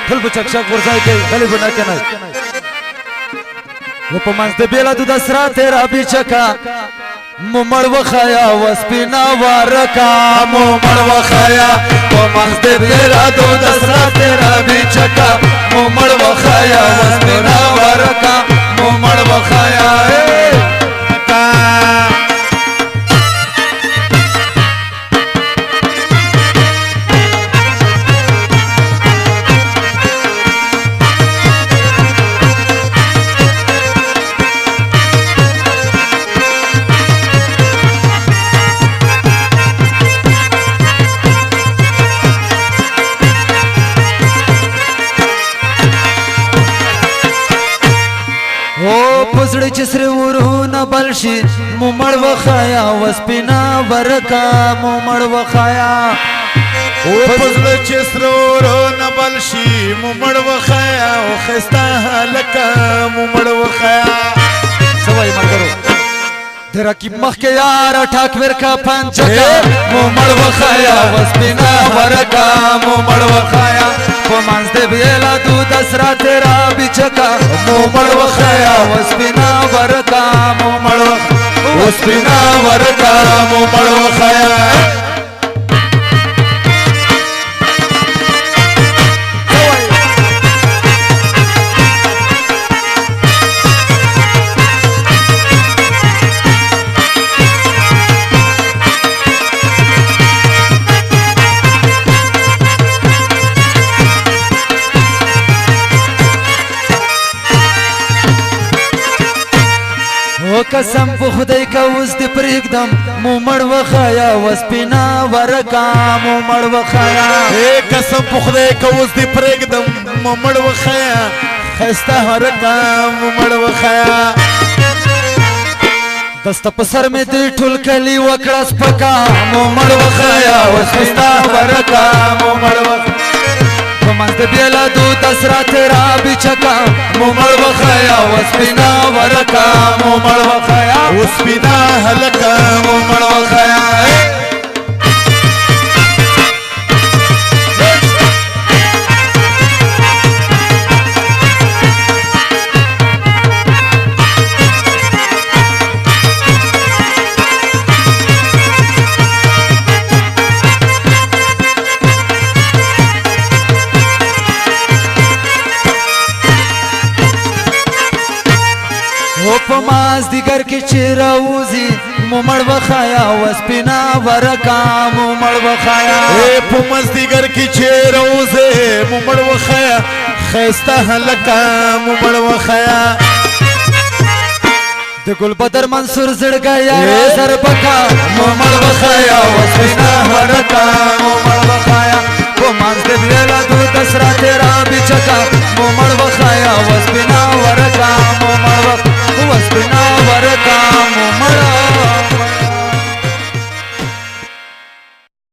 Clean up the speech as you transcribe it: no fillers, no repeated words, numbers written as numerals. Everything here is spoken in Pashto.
ټول بچک ورځای کوي غلی بنا کنه و په منځ د بیلا د دسرا تیرا بیچکا ممړ وخایا وسپینا وارکا ممړ وخایا په منځ د بیلا د دسرا تیرا بیچکا ممړ وخایا وسپینا وارکا ممړ وخایا پزړ چسره ورونه بلشي ممړ وخایا وسپینا ورکا ممړ وخایا او پزړ چسره ورونه بلشي ممړ وخایا او خستا لکه ممړ وخایا سوای مرګرو درا کی مخ کې یار ټاک ورکا پنچکا ممړ وخایا وسپینا ورکا ممړ وخایا په منځ د بیلا د دسرا تیرا بیچکا ممړ وخایا وسپینا ورکا ممړ وسپینا ورکا ممړ وخایا قسم په خدای کا اوس دې پرېږدم ممړ وخایا وسپینا ورکا ممړ وخایا قسم په خدای کا اوس دې پرېږدم ممړ وخایا خسته ورکا ممړ وخایا دسته په سر مې دې ټول کلی وکړه سپکا ممړ وخایا وسپینا ورکا ممړ وخایا په منځ د بیلا د دسرا تیرا بیچکا ممړ وخایا وسپینا ورکا ممړ وخایا وسپینا هلکا ممړ وخایا په ماز دیګر کې چیراوزی ممړ وخایا وسپینا ورکا ممړ وخایا په ماز دیګر کې چیراوزی ممړ وخایا خسته هلکا ممړ وخایا د ګل بدر منصور زړګیا زر بکا ممړ وخایا وسپینا